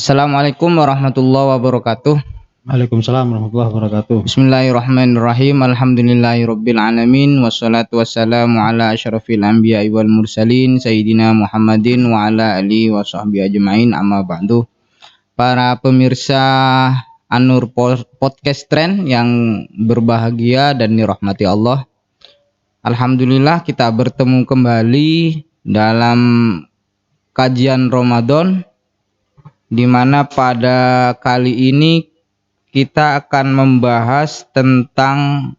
Assalamualaikum warahmatullahi wabarakatuh. Waalaikumsalam warahmatullahi wabarakatuh. Bismillahirrahmanirrahim. Alhamdulillahirabbil alamin wassalatu wassalamu ala asyrafil anbiya'i wal mursalin sayyidina Muhammadin wa ala alihi wa sahbihi ajmain, amma ba'du. Para pemirsa An-Nur Podcast Trend yang berbahagia dan dirahmati Allah. Alhamdulillah kita bertemu kembali dalam kajian Ramadan, di mana pada kali ini kita akan membahas tentang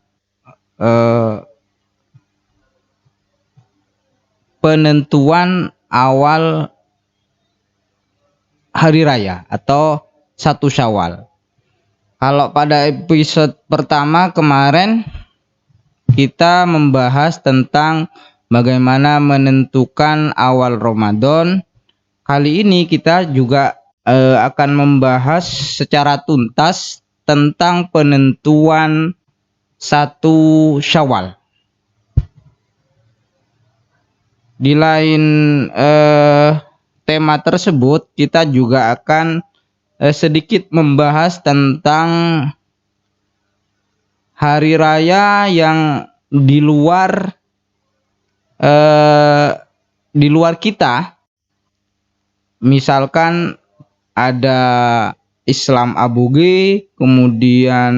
penentuan awal hari raya atau 1 Syawal. Kalau pada episode pertama kemarin kita membahas tentang bagaimana menentukan awal Ramadan. Kali ini kita juga akan membahas secara tuntas tentang penentuan 1 Syawal. Di lain tema tersebut, kita juga akan sedikit membahas tentang hari raya yang di luar kita. Misalkan ada Islam Aboge, kemudian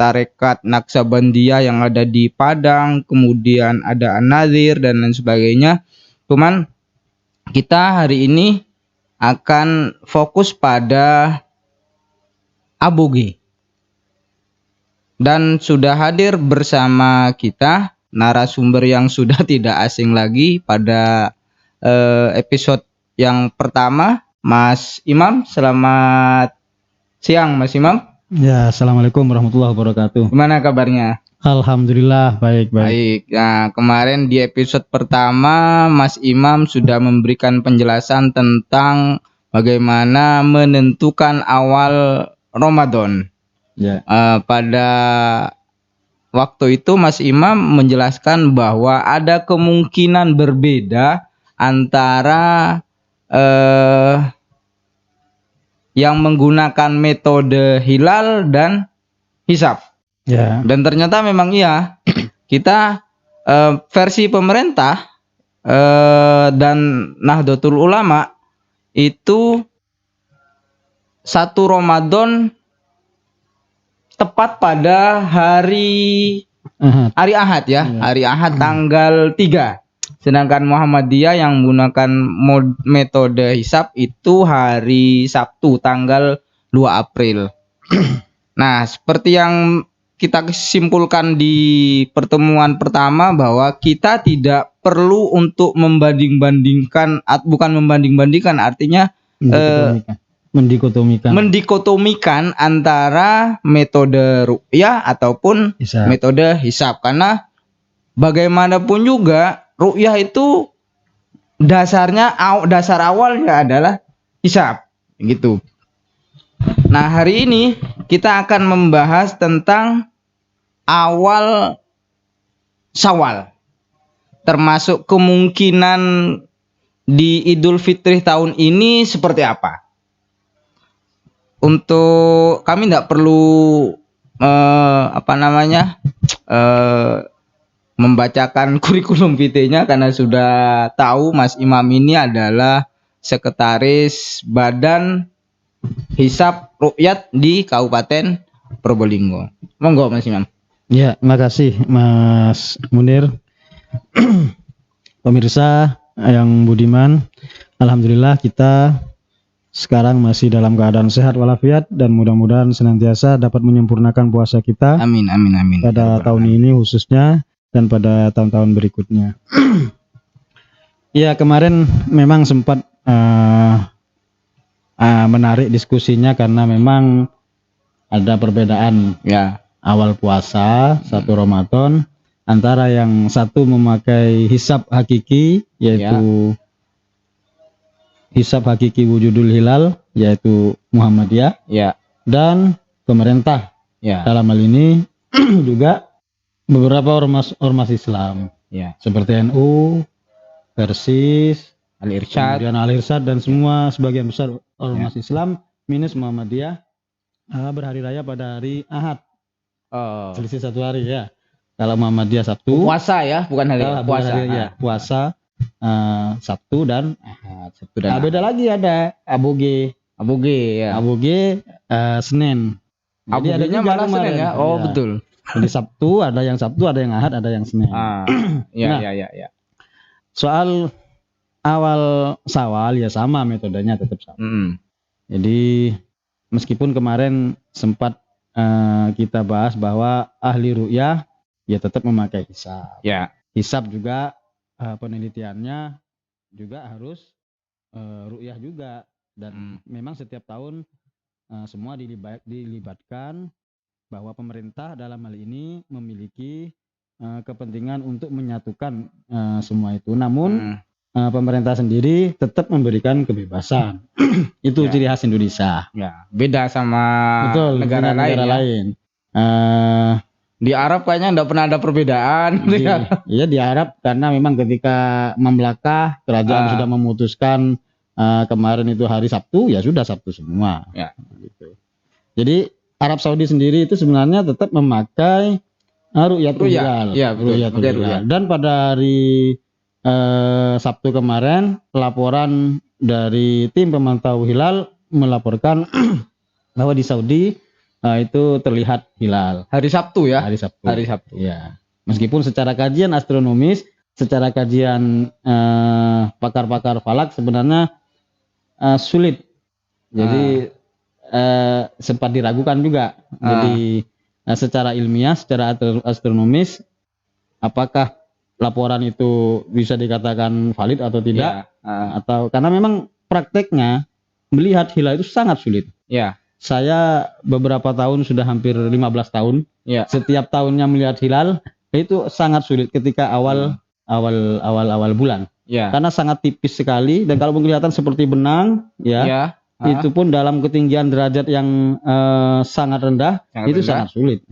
Tarekat Naksabandiyah yang ada di Padang, kemudian ada An-Nadzir dan lain sebagainya. Cuman kita hari ini akan fokus pada Aboge. Dan sudah hadir bersama kita narasumber yang sudah tidak asing lagi pada episode yang pertama, Mas Imam. Selamat siang Mas Imam. Ya, assalamualaikum warahmatullahi wabarakatuh. Gimana kabarnya? Alhamdulillah baik. Nah, kemarin di episode pertama Mas Imam sudah memberikan penjelasan tentang bagaimana menentukan awal Ramadan. Ya. Pada waktu itu Mas Imam menjelaskan bahwa ada kemungkinan berbeda antara yang menggunakan metode hilal dan hisab. Ya. Dan ternyata memang iya. Kita versi pemerintah dan Nahdlatul Ulama itu 1 Ramadan tepat pada hari Ahad ya. Hari Ahad tanggal 3. Sedangkan Muhammadiyah yang menggunakan metode hisab itu hari Sabtu tanggal 2 April. Nah, seperti yang kita simpulkan di pertemuan pertama bahwa kita tidak perlu untuk membanding-bandingkan, bukan membanding-bandingkan, artinya mendikotomikan antara metode ru'yah ataupun metode hisab, karena bagaimanapun juga ru'yah itu dasar awalnya adalah hisab gitu. Nah, hari ini kita akan membahas tentang awal Syawal, termasuk kemungkinan di Idul Fitri tahun ini seperti apa. Untuk kami tidak perlu membacakan kurikulum vitae-nya karena sudah tahu Mas Imam ini adalah sekretaris Badan Hisab Ru'yat di Kabupaten Probolinggo. Monggo Mas Imam. Ya, makasih Mas Munir. Pemirsa yang budiman, alhamdulillah kita sekarang masih dalam keadaan sehat walafiat dan mudah-mudahan senantiasa dapat menyempurnakan puasa kita. Amin. Pada tahun ini khususnya dan pada tahun-tahun berikutnya. Ya, kemarin memang sempat menarik diskusinya karena memang ada perbedaan ya awal puasa 1 Ramadan antara yang satu memakai hisab hakiki yaitu hisab hakiki wujudul hilal yaitu Muhammadiyah dan pemerintah dalam hal ini juga beberapa ormas Islam seperti NU, Persis, Al-Irsyad, kemudian Al-Irsyad dan semua sebagian besar ormas Islam minus Muhammadiyah berhari raya pada hari Ahad. Oh. Selisih 1 hari ya. Kalau Muhammadiyah Sabtu. Puasa ya, bukan hari puasa. Ya, puasa Sabtu dan Ahad. Sabtu dan beda lagi ada Aboge. Aboge ya. Aboge Senin. Jadi Abogenya malah Senin ya. Oh ya. Betul. Jadi Sabtu, ada yang Sabtu, ada yang Ahad, ada yang Senin. Iya, nah, iya. Soal awal Syawal ya sama metodenya tetap sama. Jadi meskipun kemarin sempat kita bahas bahwa ahli ru'yah ya tetap memakai hisab. Ya. Hisab juga penelitiannya juga harus ru'yah juga, dan memang setiap tahun semua dilibatkan, bahwa pemerintah dalam hal ini memiliki kepentingan untuk menyatukan semua itu. Namun pemerintah sendiri tetap memberikan kebebasan. Itu ciri khas Indonesia. Ya, beda sama negara lain. Di Arab kayaknya enggak pernah ada perbedaan. Iya, di Arab karena memang ketika Mamlakah kerajaan sudah memutuskan kemarin itu hari Sabtu, ya sudah Sabtu semua. Ya. Gitu. Jadi Arab Saudi sendiri itu sebenarnya tetap memakai ru'yatul hilal. Ya, betul. Hilal. Dan pada hari Sabtu kemarin, laporan dari tim pemantau hilal melaporkan bahwa di Saudi itu terlihat hilal. Hari Sabtu ya? Hari Sabtu. Ya. Meskipun secara kajian astronomis, secara kajian pakar-pakar falak sebenarnya sulit. Jadi sempat diragukan juga. Jadi secara ilmiah, secara astronomis, apakah laporan itu bisa dikatakan valid atau tidak? Atau karena memang prakteknya melihat hilal itu sangat sulit. Ya. Saya beberapa tahun, sudah hampir 15 tahun. Ya. Setiap tahunnya melihat hilal itu sangat sulit ketika awal bulan. Ya. Karena sangat tipis sekali, dan kalau kelihatan seperti benang, itu pun dalam ketinggian derajat yang sangat rendah, sangat sulit.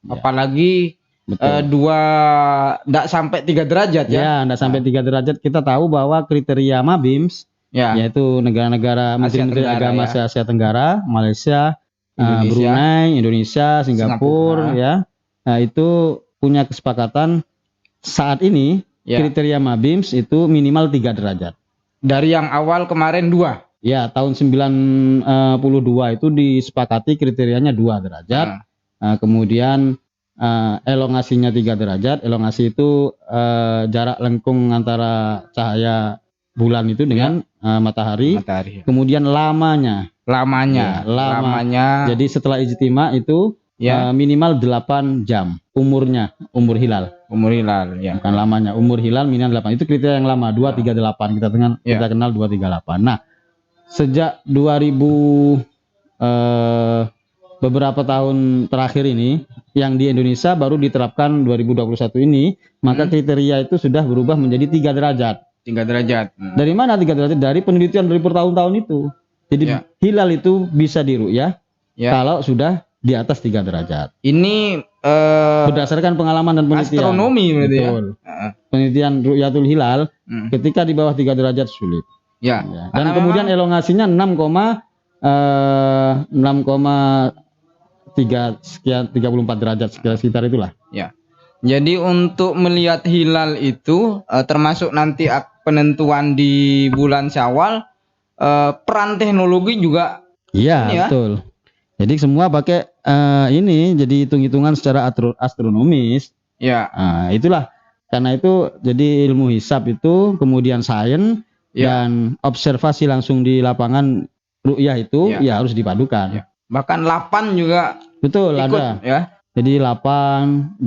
Apalagi enggak sampai 3 derajat ya. Ya, enggak sampai 3 derajat. Kita tahu bahwa kriteria MABIMS, yaitu negara-negara Menteri Agama Asia Tenggara, Malaysia, Brunei, Indonesia, Singapura, ya. Nah, itu punya kesepakatan saat ini kriteria MABIMS itu minimal 3 derajat. Dari yang awal kemarin 2. Ya, tahun 92 itu disepakati kriterianya 2 derajat. Kemudian elongasinya 3 derajat. Elongasi itu jarak lengkung antara cahaya bulan itu dengan matahari. Kemudian lamanya. Jadi setelah ijtima itu minimal 8 jam umur hilal. Ya. Bukan lamanya, umur hilal minimal 8. Itu kriteria yang lama, 238. Kita kenal 238. Nah, sejak 2000 beberapa tahun terakhir ini, yang di Indonesia baru diterapkan 2021 ini, maka kriteria itu sudah berubah menjadi 3 derajat. 3 derajat. Dari mana 3 derajat? Dari penelitian dari bertahun-tahun itu. Jadi hilal itu bisa diru'yah kalau sudah di atas 3 derajat. Ini berdasarkan pengalaman dan penelitian. Astronomi berarti ya. Penelitian ru'yatul hilal ketika di bawah 3 derajat sulit. Ya. Dan kemudian elongasinya 6,3 sekian 34 derajat sekitar itulah. Ya. Jadi untuk melihat hilal itu termasuk nanti penentuan di bulan Syawal, peran teknologi juga. Iya, betul. Jadi semua pakai ini, jadi hitung-hitungan secara astronomis. Ya. Nah, itulah. Karena itu jadi ilmu hisab itu kemudian sains dan observasi langsung di lapangan ru'yah itu harus dipadukan. Bahkan 8 juga betul ikut, ada. Ya. Jadi 8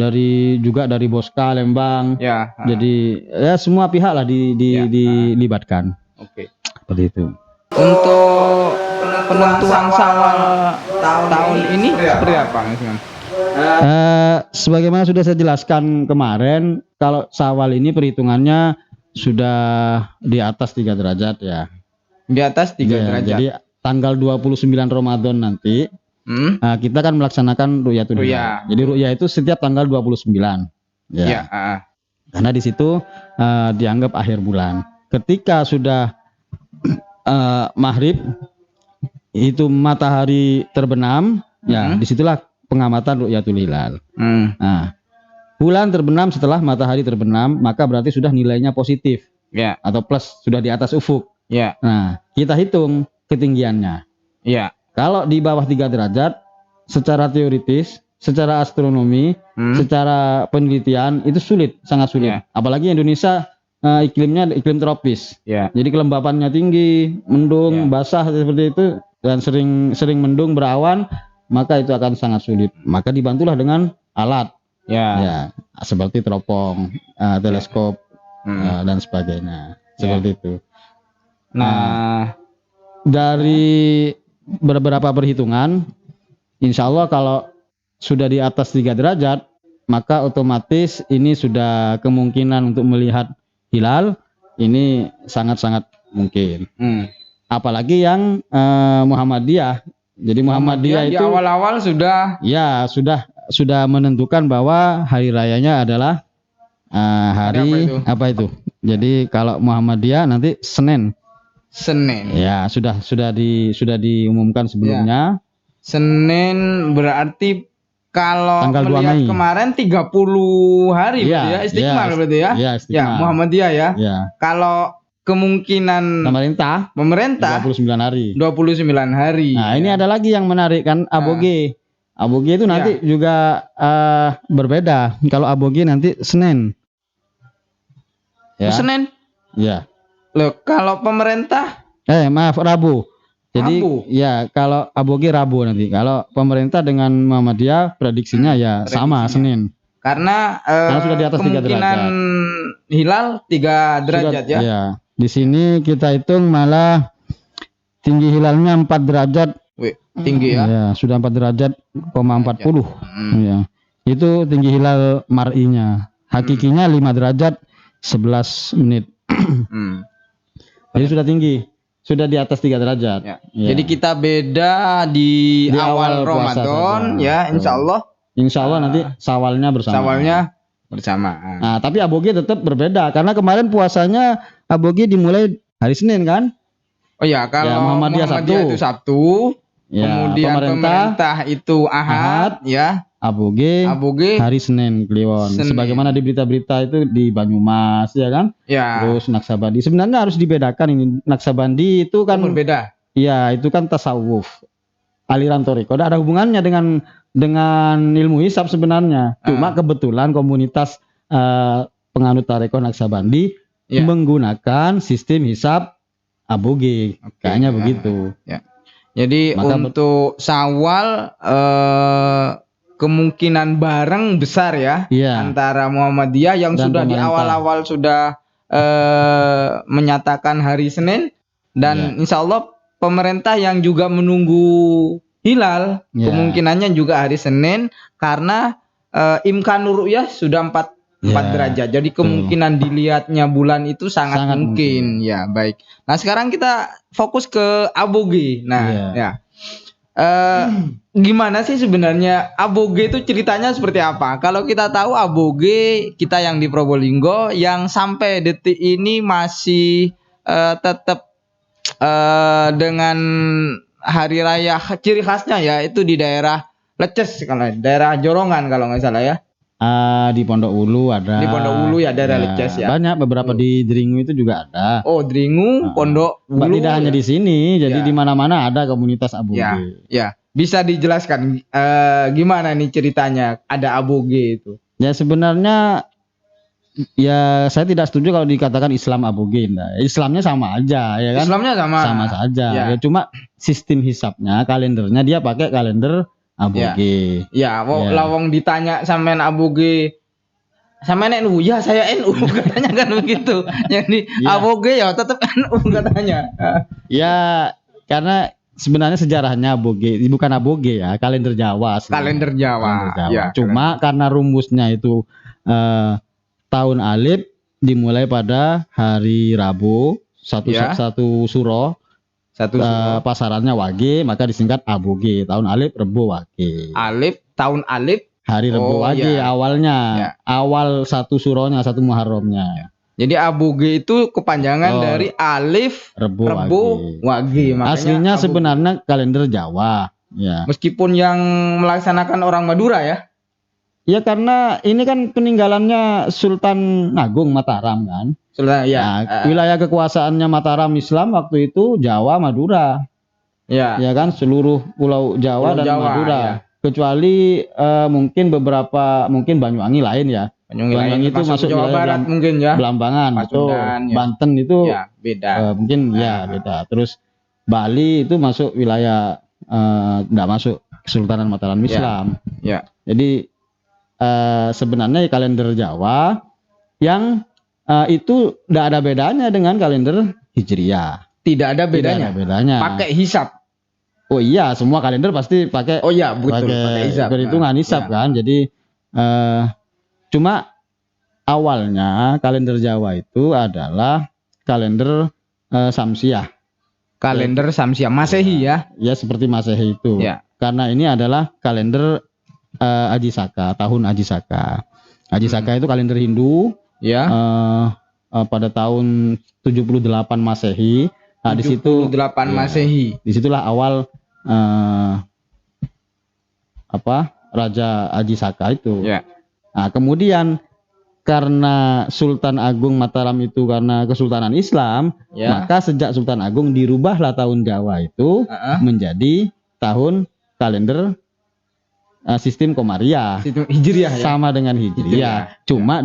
juga dari Boska, Lembang. Ya. Jadi semua pihak lah dilibatkan. Oke. Seperti itu. Untuk penentuan Syawal tahun ini seperti apa, Mas? Sebagaimana sudah saya jelaskan kemarin, kalau Syawal ini perhitungannya sudah di atas 3 derajat ya. Di atas 3 derajat. Jadi tanggal 29 Ramadan nanti kita kan melaksanakan ru'yatul hilal. Jadi ru'yah itu setiap tanggal 29. Ya. Karena di situ dianggap akhir bulan. Ketika sudah maghrib itu matahari terbenam, ya disitulah pengamatan ru'yatul hilal. Nah, bulan terbenam setelah matahari terbenam, maka berarti sudah nilainya positif, atau plus, sudah di atas ufuk. Nah, kita hitung ketinggiannya. Kalau di bawah 3 derajat, secara teoritis, secara astronomi, secara penelitian itu sulit, sangat sulit. Apalagi Indonesia iklimnya iklim tropis. Jadi kelembapannya tinggi, mendung, basah seperti itu, dan sering mendung berawan, maka itu akan sangat sulit. Maka dibantulah dengan alat, seperti teropong, teleskop, dan sebagainya, seperti itu. Nah, dari beberapa perhitungan, insya Allah kalau sudah di atas 3 derajat, maka otomatis ini sudah kemungkinan untuk melihat hilal ini sangat-sangat mungkin. Apalagi yang Muhammadiyah. Jadi Muhammadiyah itu di awal-awal sudah menentukan bahwa hari rayanya adalah hari apa itu? Jadi kalau Muhammadiyah nanti Senin. Ya, sudah diumumkan sebelumnya. Senin berarti kalau tanggal melihat 2 Mei. Kemarin 30 hari berarti ya, istiqmal berarti ya. Ya, Muhammadiyah ya. Kalau kemungkinan pemerintah 29 hari. Nah, ini ada lagi yang menarik kan, aboge. Aboge itu nanti juga berbeda. Kalau aboge nanti Senin. Senin? Ya. Loh, kalau pemerintah? Maaf, Rabu. Jadi ya kalau aboge Rabu nanti. Kalau pemerintah dengan Muhammadiyah prediksinya sama Senin. Karena sudah di atas 3 derajat. Kemungkinan hilal 3 derajat ya. Ya. Di sini kita hitung malah tinggi hilalnya 4 derajat. Wih, tinggi ya. Ya, sudah 4 derajat, 40. Ya. Itu tinggi hilal mar'inya. Hakikinya 5 derajat 11 menit. Jadi sudah tinggi. Sudah di atas 3 derajat. Jadi kita beda di awal Ramadan ya, insya Allah nanti Syawalnya bersama. Nah, tapi aboge tetap berbeda karena kemarin puasanya aboge dimulai hari Senin kan? Oh ya, kalau Muhammadiyah itu Sabtu, kemudian pemerintah itu Ahad ya. Aboge hari Senin Kliwon. Sebagaimana di berita-berita itu di Banyumas ya kan? Terus Naksabandi. Sebenarnya harus dibedakan ini. Naksabandi itu kan berbeda. Iya, itu kan tasawuf. Aliran thariqah. Ada hubungannya dengan ilmu hisab sebenarnya. Cuma kebetulan komunitas penganut thariqah Naksabandi menggunakan sistem hisab aboge. Kayaknya begitu. Jadi untuk Syawal kemungkinan bareng besar ya, antara Muhammadiyah yang dan sudah pemerintah. Di awal-awal sudah menyatakan hari Senin dan insya Allah pemerintah yang juga menunggu hilal kemungkinannya juga hari Senin karena imkanur ru'yah sudah 4 derajat. Jadi kemungkinan dilihatnya bulan itu sangat mungkin. Ya, baik. Nah, sekarang kita fokus ke aboge. Nah, gimana sih sebenarnya aboge itu ceritanya seperti apa? Kalau kita tahu aboge kita yang di Probolinggo yang sampai detik ini masih tetap dengan hari raya ciri khasnya ya itu di daerah Leces, kalau daerah Jorongan kalau nggak salah ya. Di Pondok Ulu ada. Di Pondok Ulu ya daerah Leces ya. Banyak beberapa di Dringu itu juga ada. Oh, Dringu, Pondok Ulu. Tidak hanya di sini, jadi di mana-mana ada komunitas aboge. Ya. Bisa dijelaskan gimana nih ceritanya ada aboge itu? Ya sebenarnya ya saya tidak setuju kalau dikatakan Islam aboge. Nah, Islamnya sama aja ya kan? Islamnya sama saja. Ya cuma sistem hisabnya, kalendernya dia pakai kalender aboge. Lawang ditanya sampean aboge sama NU, ya saya NU katanya kan begitu. Jadi aboge ya tetap NU katanya. Ya karena sebenarnya sejarahnya aboge bukan aboge ya, kalender Jawa. Kalender Jawa. Cuma karena rumusnya itu tahun alif dimulai pada hari Rabu satu suro. Pasarannya wage, maka disingkat aboge. Tahun alif Rebo wage. Tahun alif hari Rebo wage awalnya. Awal 1 suronya, 1 Muharramnya. Jadi aboge itu kepanjangan dari alif, rebo, wage. Makanya aslinya aboge. sebenarnya kalender Jawa. Ya. Meskipun yang melaksanakan orang Madura ya. Ya karena ini kan peninggalannya Sultan Agung Mataram kan. Sultan ya. Nah, wilayah kekuasaannya Mataram Islam waktu itu Jawa, Madura. Ya. Ya kan seluruh pulau Jawa dan Madura. Ya. Kecuali mungkin beberapa Banyuwangi lain ya. Banyuwangi itu masuk Jawa Barat mungkin ya. Belambangan atau ya. Banten itu ya, beda. Mungkin ya beda. Terus Bali itu masuk wilayah enggak masuk Kesultanan Mataram Islam. Ya. Jadi sebenarnya kalender Jawa yang itu enggak ada bedanya dengan kalender Hijriah. Tidak ada bedanya. Pakai hisab. Oh iya, semua kalender pasti pakai. Oh iya, betul. Pakai hisab. Perhitungan hisab kan. Jadi cuma awalnya kalender Jawa itu adalah kalender Samsiah. Kalender Samsiah Masehi ya. Ya seperti Masehi itu. Ya. Karena ini adalah kalender Aji Saka, tahun Aji Saka. Aji Saka itu kalender Hindu. Ya. Pada tahun 78 Masehi. Nah, di situ 78 Masehi. Disitulah awal Raja Aji Saka itu. Ya. Nah, kemudian karena Sultan Agung Mataram itu karena Kesultanan Islam, maka sejak Sultan Agung dirubahlah tahun Jawa itu menjadi tahun kalender sistem Komariah. Sistem Hijriah ya. Sama dengan Hijriah. Cuma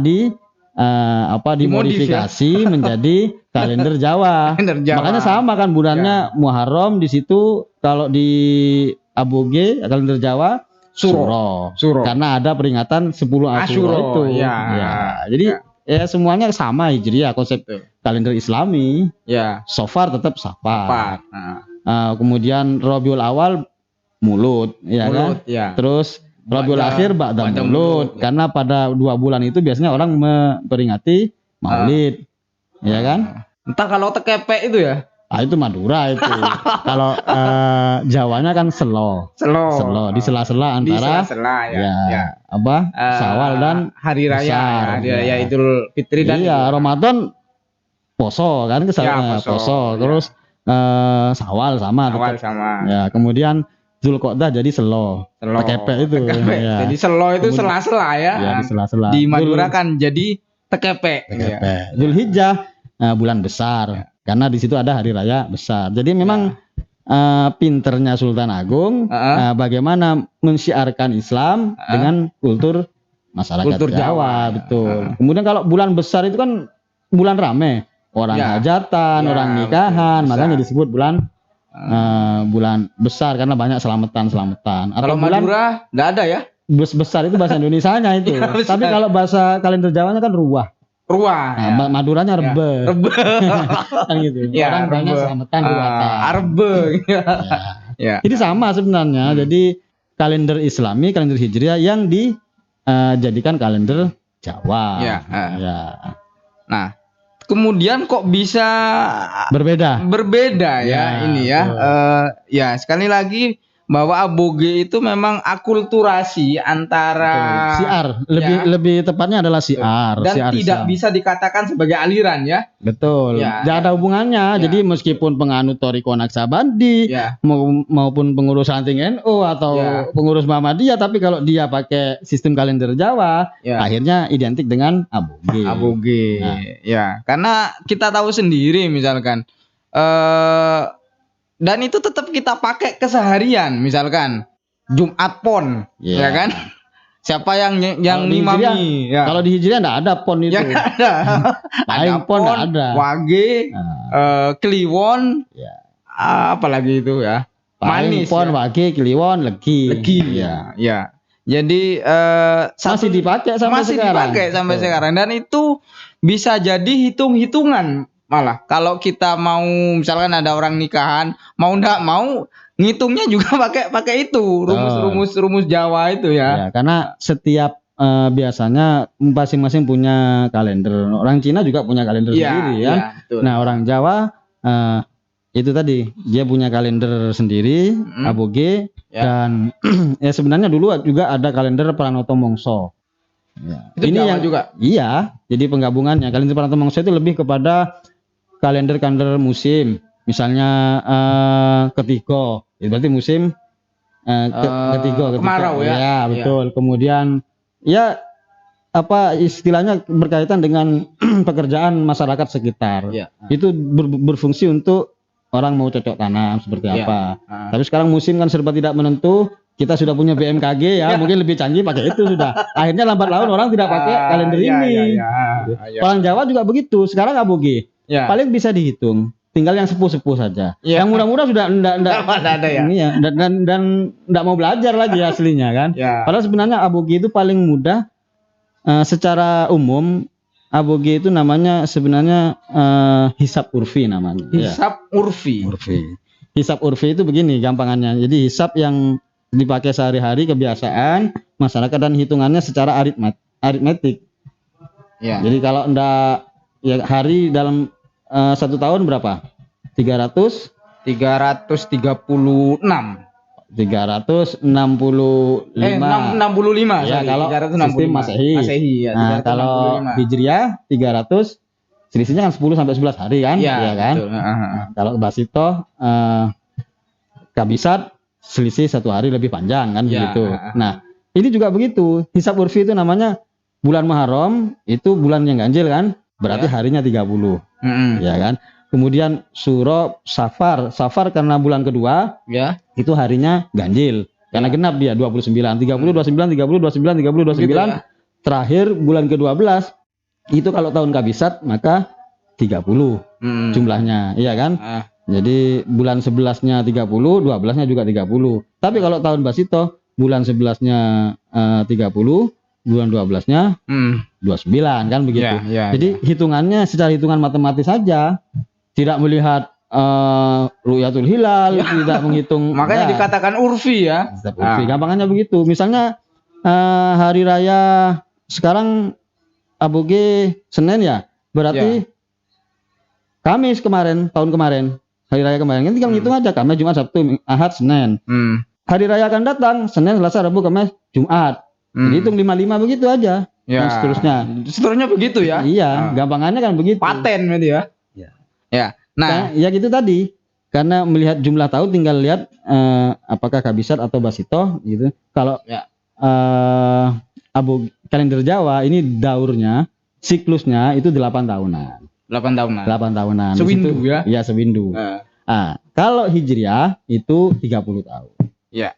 dimodifikasi menjadi kalender Jawa. Makanya sama kan bulannya Muharram di situ, kalau di aboge kalender Jawa Suro. Karena ada peringatan 10 Asyura itu. Ya. Jadi ya semuanya sama Hijriah, konsep kalender Islami. Ya. Safar tetap Safar. Kemudian Rabiul Awal Mulud, kan? Ya. Terus Rabiul Akhir Ba'da Mulud, karena pada 2 bulan itu biasanya orang memperingati Maulid. Ya kan? Entah kalau tekepek itu ya. Itu Madura itu. Kalau Jawanya kan selo. Di sela-sela antara Syawal dan hari raya, hari raya Idul Fitri dan Ramadan poso kan poso. Terus Syawal sama. Ya, kemudian Zulqa'dah jadi selo. Tekepek itu. Ya. Jadi selo itu sela-sela ya. Ya, di sela-sela. Di Madura kan jadi tekepek. Zulhijjah bulan besar. Karena di situ ada hari raya besar. Jadi memang pinternya Sultan Agung bagaimana mensiarkan Islam dengan kultur masyarakat Jawa, betul. Kemudian kalau bulan besar itu kan bulan rame, orang hajatan, orang nikahan, makanya disebut bulan besar karena banyak selamatan. Kalau Madura enggak ada ya? Besar itu bahasa Indonesianya itu. Tapi kalau bahasa kalender Jawanya kan ruah. Nah, Maduranya rebe. Kan gitu. Orang banyak selamatan rebe. Jadi sama sebenarnya. Jadi kalender Islami, kalender Hijriah yang dijadikan kalender Jawa. Nah, kemudian kok bisa berbeda ya ini ya. Ya sekali lagi bahwa aboge itu memang akulturasi antara siar, lebih tepatnya adalah siar dan siar tidak Islam. Bisa dikatakan sebagai aliran ya. Betul. Tidak ada hubungannya. Jadi meskipun penganut Thariqah Naqsabandi maupun pengurus Ranting NU atau pengurus Muhammadiyah, tapi kalau dia pakai sistem kalender Jawa, akhirnya identik dengan aboge. Ya, karena kita tahu sendiri misalkan dan itu tetap kita pakai keseharian, misalkan Jumat Pon, ya kan? Siapa yang ngimami? Kalau di Hijriah enggak ada pon itu. Ya ada. Ada pon enggak ada. Wage, Kliwon, apalagi itu ya. Manis pon, wage, Kliwon, legi. Ya. Jadi masih dipakai sampai sekarang dan itu bisa jadi hitung-hitungan. Malah kalau kita mau misalkan ada orang nikahan, mau enggak mau ngitungnya juga pakai itu rumus Jawa itu ya. Karena setiap biasanya masing-masing punya kalender. Orang Cina juga punya kalender sendiri ya. Nah, orang Jawa itu tadi dia punya kalender sendiri, aboge dan sebenarnya dulu juga ada kalender Pranoto Mongso. Ya. Itu Ini Jawa yang juga. Iya, jadi penggabungannya kalender Pranata Mangsa itu lebih kepada kalender musim. Misalnya ketiga, itu berarti musim ketiga. Kemarau ya. Ya, betul. Kemudian ya apa istilahnya berkaitan dengan pekerjaan masyarakat sekitar. Ya. Itu berfungsi untuk orang mau cocok tanam seperti apa. Tapi sekarang musim kan serba tidak menentu. Kita sudah punya BMKG ya, mungkin lebih canggih pakai itu sudah. Akhirnya lambat laun orang tidak pakai kalender ini. Orang Jawa juga begitu. Sekarang aboge. Paling bisa dihitung. Tinggal yang sepuh-sepuh saja. Yang muda-muda sudah enggak ada ya. Iya, dan enggak mau belajar lagi aslinya kan. Padahal sebenarnya aboge itu paling mudah. Secara umum aboge itu namanya sebenarnya hisab urfi namanya. Hisab urfi. Hisab urfi itu begini gampangannya. Jadi hisab yang dipakai sehari-hari, kebiasaan masyarakat dan hitungannya secara aritmetik. Ya. Jadi kalau enggak ya hari dalam 1 tahun berapa? 335 365 ya kalau sistem Masehi. Ya, nah, kalau Hijriah 300 selisihnya kan 10 sampai 11 hari kan? Ya kan? Kalau Basito Kabisat selisih 1 hari lebih panjang kan begitu. Nah, ini juga begitu. Hisab urfi itu namanya bulan Muharram itu bulan yang ganjil kan? Berarti harinya 30. Ya kan? Kemudian Suro Safar karena bulan kedua, itu harinya ganjil. Karena genap dia 29, 30, 29, 30, 29, 30, 29. Gitu ya? Terakhir bulan ke-12 itu kalau tahun Kabisat maka 30 jumlahnya, iya kan? Jadi bulan 11-nya 30, 12-nya juga 30. Tapi kalau tahun Basito bulan 11-nya 30, bulan 12-nya 29 kan begitu. Jadi hitungannya secara hitungan matematis saja. Tidak melihat ru'yatul hilal, tidak menghitung. Makanya dikatakan urfi ya. Urfi, gampangannya begitu. Misalnya hari raya sekarang aboge Senin ya, berarti Kamis kemarin, tahun kemarin, hari raya kemarin, kan tinggal ngitung aja Kamis, Jumat, Sabtu, Ahad, Senin. Hari raya akan datang, Senin, Selasa, Rabu, Kamis, Jumat. Jadi hitung 55 begitu aja. Dan seterusnya. Seterusnya begitu ya. Iya, gampangannya kan begitu. Paten berarti ya. Nah, ya gitu tadi. Karena melihat jumlah tahun tinggal lihat apakah Kabisat atau Basito gitu. Kalau kalender Jawa ini daurnya, siklusnya itu 8 tahunan. 8 tahunan. Sewindu ya. Iya, sewindu. Kalau Hijriah itu 30 tahun. Ya,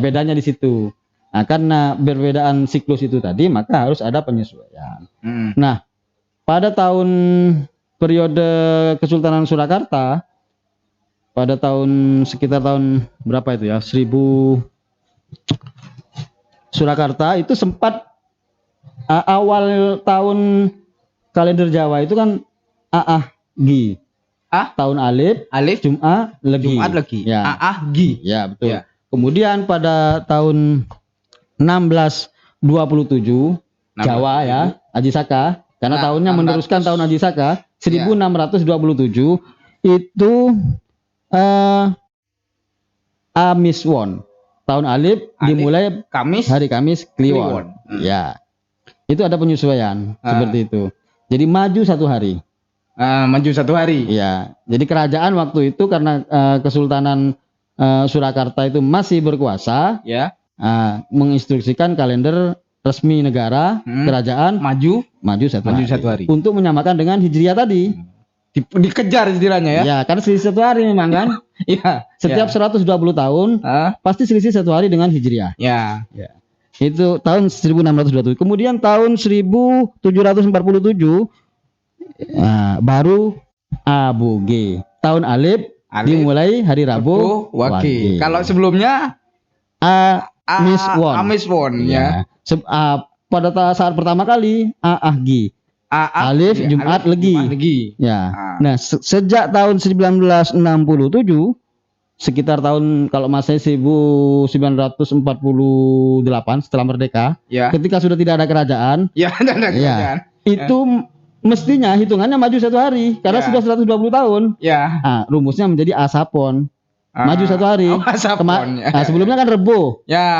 bedanya di situ. Nah, karena perbedaan siklus itu tadi, maka harus ada penyesuaian. Nah, pada periode Kesultanan Surakarta pada sekitar tahun berapa itu ya? 1000 Surakarta itu sempat awal tahun kalender Jawa itu kan Gi. Tahun Alif, Jumat Legi. Ya. Gi. Ya, betul. Ya. Kemudian pada tahun 1627 Jawa ya, Aji Saka, karena tahunnya meneruskan tahun Aji Saka 1627 itu Amiswon. Tahun Alif dimulai hari Kamis Kliwon. Ya. Itu ada penyesuaian seperti itu. Jadi maju 1 hari. Iya. Jadi kerajaan waktu itu karena Kesultanan Surakarta itu masih berkuasa, menginstruksikan kalender resmi negara kerajaan maju 1 hari untuk menyamakan dengan Hijriah tadi. Dikejar istilahnya ya. Ya, karena selisih 1 hari memang kan. Iya. Setiap 120 tahun pasti selisih 1 hari dengan Hijriah. Ya. Itu tahun 1627. Kemudian tahun 1747 baru aboge. Tahun Alif dimulai hari Rabu Wage. Kalau sebelumnya Amiswon ya. Pada saat pertama kali Gi. Alif Jumat Legi. Ya. Nah, sejak tahun 1967 sekitar tahun kalau Masehi 1948 setelah merdeka, ketika sudah tidak ada kerajaan, itu mestinya hitungannya maju 1 hari karena sudah 120 tahun. Rumusnya menjadi Asapon. Maju 1 hari. Oh, Asapon. Nah, sebelumnya kan Rebo. Ya,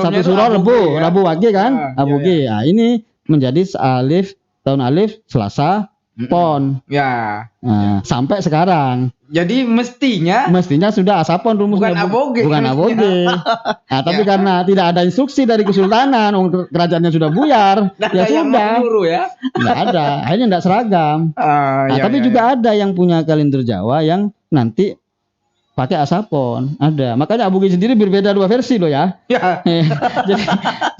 Sabtu Suro Rebo, Rabu Wage kan? Aboge. Nah, ini menjadi tahun alif Selasa Pon. Ya. Nah, sampai sekarang. Jadi mestinya sudah Asapon rumusnya, bukan Aboge. Nah, tapi karena tidak ada instruksi dari Kesultanan, kerajaannya sudah buyar, ya sudah. Nggak ada, akhirnya nggak seragam. Tapi juga ada yang punya kalender Jawa yang nanti pakai Asapon, ada. Makanya Aboge sendiri berbeda 2 versi loh ya.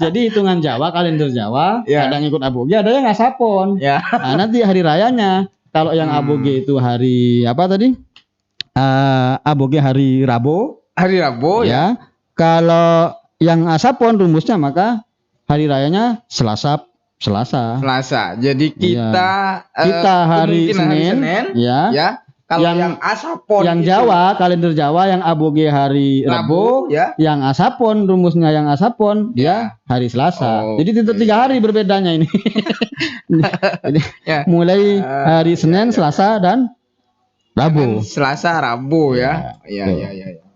jadi hitungan Jawa, kalender Jawa, ada yang ikut Aboge, ada yang Asapon. Nah, nanti hari rayanya, kalau yang Aboge itu hari apa tadi? Aboge hari Rabu. Hari Rabu ya. Kalau yang Asapon rumusnya maka hari rayanya Selasa. Jadi kita hari Senin, ya. Kalau yang Asapon, yang Jawa, kalender Jawa yang Aboge hari Rabu, yang Asapon rumusnya yang Asapon dia hari Selasa. Jadi 3 hari berbedanya ini. Jadi, mulai hari Senin, Selasa dan Rabu. Selasa, Rabu ya.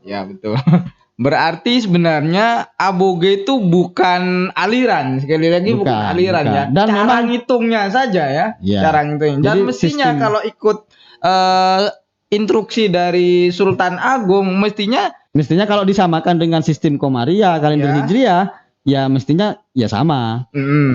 Ya betul. Berarti sebenarnya Aboge itu bukan aliran, sekali lagi bukan aliran ya. Dan cara memang ngitungnya saja ya. Cara ngitungnya. Dan mestinya kalau ikut instruksi dari Sultan Agung mestinya kalau disamakan dengan sistem Komaria kalender Hijriah ya mestinya ya sama.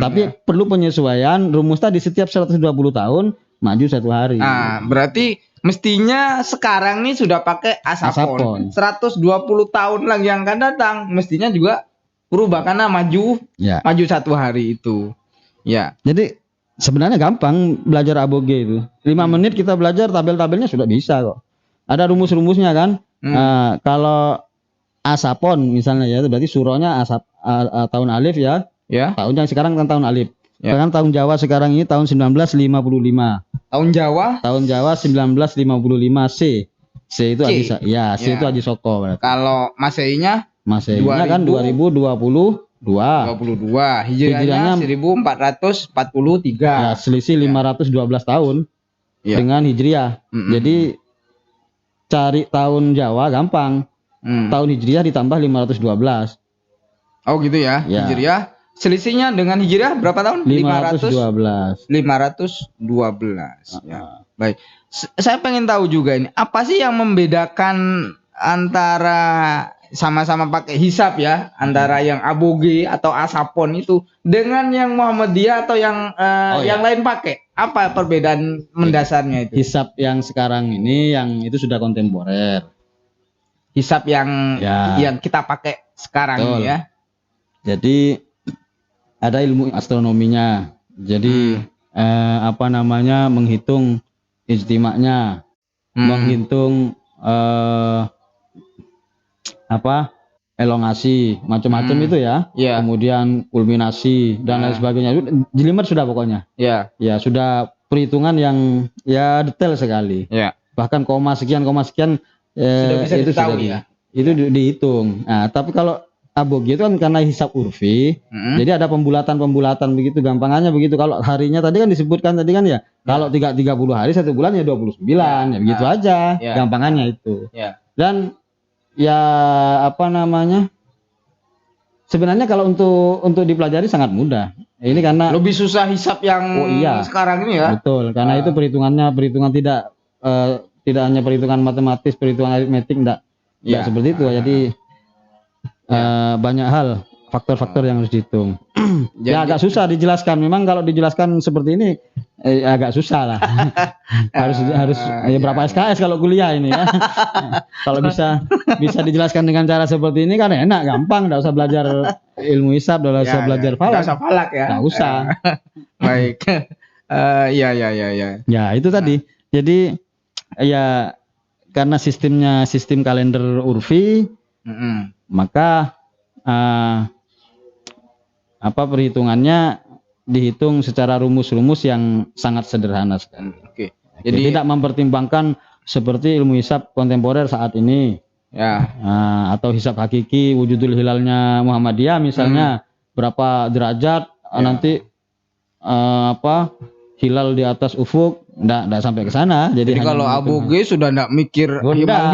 Tapi perlu penyesuaian rumus tadi setiap 120 tahun maju 1 hari. Nah, berarti mestinya sekarang nih sudah pakai Asapon. 120 tahun lagi yang akan datang mestinya juga berubah karena maju 1 hari itu. Ya. Jadi sebenarnya gampang belajar Aboge itu. 5 menit kita belajar tabel-tabelnya sudah bisa kok. Ada rumus-rumusnya kan. Kalau Asapon misalnya ya berarti suronya tahun alif ya. Tahun yang sekarang kan tahun alif. Kan tahun Jawa sekarang ini tahun 1955. Tahun Jawa 1955 C. C itu C itu Haji Soko berarti. Kalau Maseinya kan 2022. Hijriahnya 1443. Ya, selisih 512 tahun dengan Hijriah. Jadi cari tahun Jawa gampang. Tahun Hijriah ditambah 512. Oh gitu ya. Hijriah selisihnya dengan Hijriah berapa tahun? 512. Ya. Baik. Saya pengen tahu juga ini, apa sih yang membedakan antara sama-sama pakai hisab ya, antara yang Aboge atau Asapon itu dengan yang Muhammadiyah atau yang lain pakai? Apa perbedaan mendasarnya itu? Hisab yang sekarang ini yang itu sudah kontemporer. Hisab yang kita pakai sekarang ini ya. Jadi ada ilmu astronominya. Jadi menghitung ijtima'nya, menghitung elongasi, macam-macam itu ya. Kemudian kulminasi dan lain sebagainya. Jelimet sudah pokoknya. Ya, sudah perhitungan yang detail sekali. Bahkan koma sekian sudah bisa itu diketahui ya. Itu dihitung. Nah, tapi kalau Aboge itu kan karena hisab urfi, jadi ada pembulatan begitu gampangannya begitu. Kalau harinya tadi kan disebutkan tadi kan ya, kalau 30 hari 1 bulan ya 29 ya begitu aja gampangannya itu. Dan sebenarnya kalau untuk dipelajari sangat mudah. Ini karena lebih susah hisab yang sekarang ini ya. Betul, karena itu perhitungan tidak hanya perhitungan matematis, perhitungan aritmetik enggak seperti itu. Jadi banyak hal faktor-faktor yang harus dihitung. Agak susah dijelaskan. Memang kalau dijelaskan seperti ini agak susah lah. harus berapa SKS kalau kuliah ini ya. Kalau bisa dijelaskan dengan cara seperti ini kan enak, gampang, enggak usah belajar ilmu hisab, enggak usah belajar falak. Enggak usah falak ya. Enggak usah. Baik. Ya, itu tadi. Jadi karena sistem kalender urfi, maka perhitungannya dihitung secara rumus-rumus yang sangat sederhana sekali. Jadi tidak mempertimbangkan seperti ilmu hisab kontemporer saat ini atau hisab hakiki wujudul hilalnya Muhammadiyah misalnya berapa derajat nanti hilal di atas ufuk, enggak sampai ke sana. Jadi kalau aboge sudah enggak mikir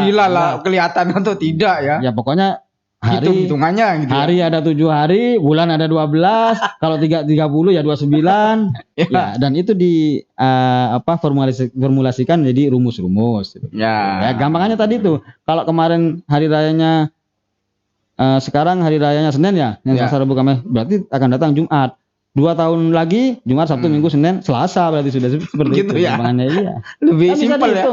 hilal lah kelihatan atau tidak ya. Ya pokoknya hari hitungannya gitu. Hari ada 7 hari, bulan ada 12, kalau 30 ya 29. Ya, dan itu di formulasikan jadi rumus-rumus gitu. Ya, gampangannya tadi tuh. Kalau kemarin hari rayanya sekarang hari rayanya Senin ya, Selasa Rabu Kamis, berarti akan datang Jumat. 2 tahun lagi Jumat, Sabtu, Minggu, Senin, Selasa, berarti sudah seperti gitu itu. Ya. Gampangannya iya. Lebih simpel ya.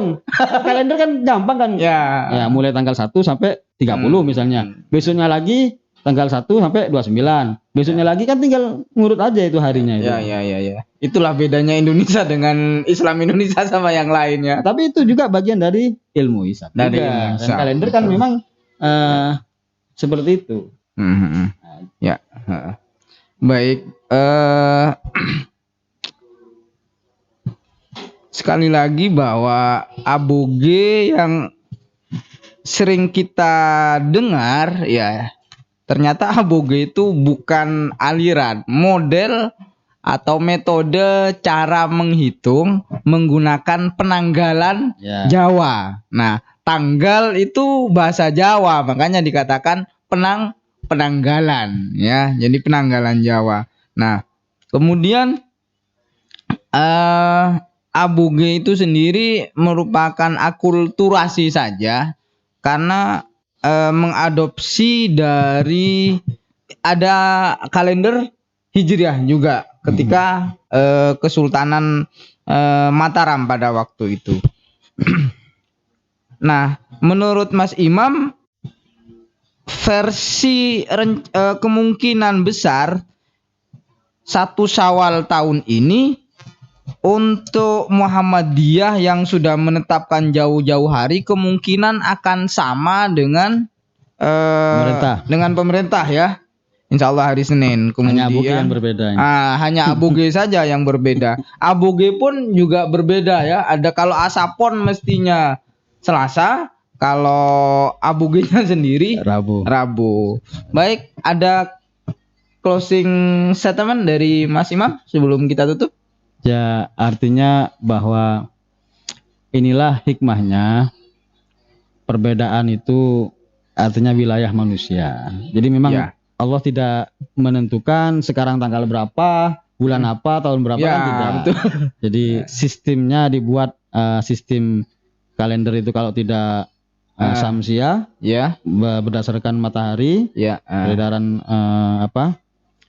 Kalender kan gampang kan. Ya, mulai tanggal 1 sampai 30 misalnya. Besoknya lagi tanggal 1 sampai 29. Besoknya lagi kan tinggal ngurut aja itu harinya itu. Ya. Itulah bedanya Indonesia dengan Islam Indonesia sama yang lainnya. Tapi itu juga bagian dari ilmu hisab. Dan kalender kan memang seperti itu. Ya. Baik. Sekali lagi bahwa aboge yang sering kita dengar ya, ternyata aboge itu bukan aliran, model atau metode cara menghitung menggunakan penanggalan Jawa. Nah, tanggal itu bahasa Jawa, makanya dikatakan penanggalan ya. Jadi penanggalan Jawa. Nah, kemudian aboge itu sendiri merupakan akulturasi saja karena mengadopsi dari ada kalender Hijriah juga ketika Kesultanan Mataram pada waktu itu. Nah, menurut Mas Imam, versi kemungkinan besar 1 Syawal tahun ini untuk Muhammadiyah yang sudah menetapkan jauh-jauh hari kemungkinan akan sama dengan pemerintah ya. Insya Allah hari Senin. Kemudian hanya aboge yang berbeda. Hanya aboge saja yang berbeda. Aboge pun juga berbeda ya. Ada kalau asapon mestinya Selasa, kalau abogenya sendiri Rabu. Baik, ada closing statement dari Mas Imam sebelum kita tutup? Ya, artinya bahwa inilah hikmahnya perbedaan itu artinya wilayah manusia. Jadi memang Allah tidak menentukan sekarang tanggal berapa, bulan apa, tahun berapa kan tidak. Betul. Jadi sistemnya dibuat sistem kalender itu kalau tidak Syamsiah berdasarkan matahari, peredaran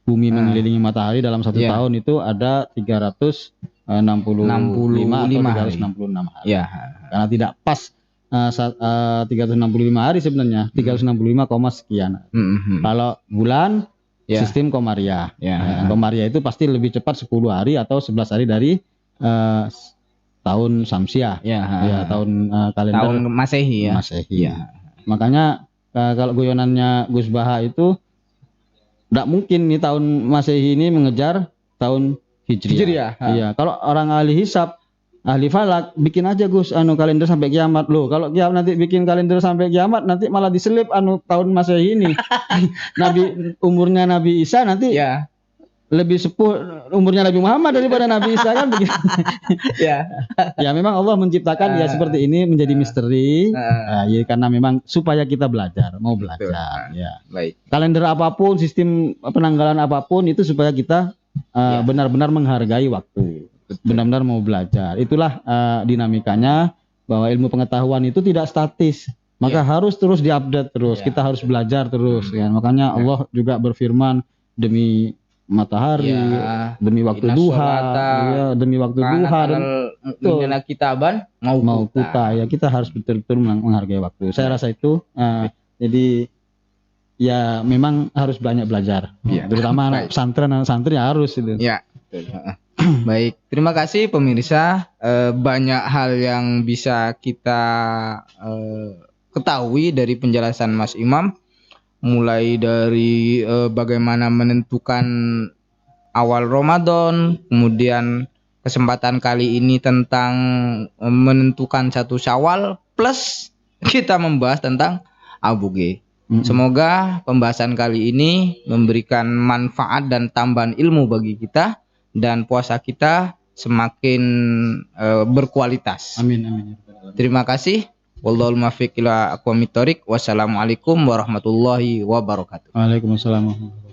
bumi mengelilingi matahari dalam 1 tahun itu ada 365 atau 366 hari. Karena tidak pas 365 hari sebenarnya, 365, sekian. Kalau bulan sistem Komariah. Komariah itu pasti lebih cepat 10 hari atau 11 hari dari tahun Syamsiah. Tahun kalender tahun Masehi ya. Makanya kalau guyonannya Gus Baha itu tidak mungkin nih tahun Masehi ini mengejar tahun Hijriah. Iya, kalau orang ahli hisab, ahli falak, bikin aja Gus kalender sampai kiamat. Loh, kalau kiamat nanti bikin kalender sampai kiamat nanti malah diselip tahun Masehi ini. Umurnya Nabi Isa nanti lebih sepuh umurnya Nabi Muhammad daripada Nabi Isa kan begitu. Ya memang Allah menciptakan ya seperti ini menjadi misteri. Ya karena memang supaya kita mau belajar. Ya. Baik. Kalender apapun, sistem penanggalan apapun itu supaya kita benar-benar menghargai waktu. Benar-benar mau belajar. Itulah dinamikanya bahwa ilmu pengetahuan itu tidak statis. Maka harus terus diupdate terus. Kita harus belajar terus. Ya. Makanya Allah juga berfirman demi matahari, demi waktu duha, demi waktu duha dan kitaban mau kuta. Ya kita harus betul-betul menghargai waktu. Saya rasa itu jadi ya memang harus banyak belajar. Terutama anak santri harus itu. Baik, terima kasih pemirsa. Banyak hal yang bisa kita ketahui dari penjelasan Mas Imam. Mulai dari bagaimana menentukan awal Ramadan, kemudian kesempatan kali ini tentang menentukan 1 Syawal, plus kita membahas tentang aboge. Semoga pembahasan kali ini memberikan manfaat dan tambahan ilmu bagi kita dan puasa kita semakin berkualitas. Amin amin. Terima kasih. Wallahul muwaffiq ila aqwamit thoriq. Wassalamualaikum warahmatullahi wabarakatuh. Waalaikumsalam.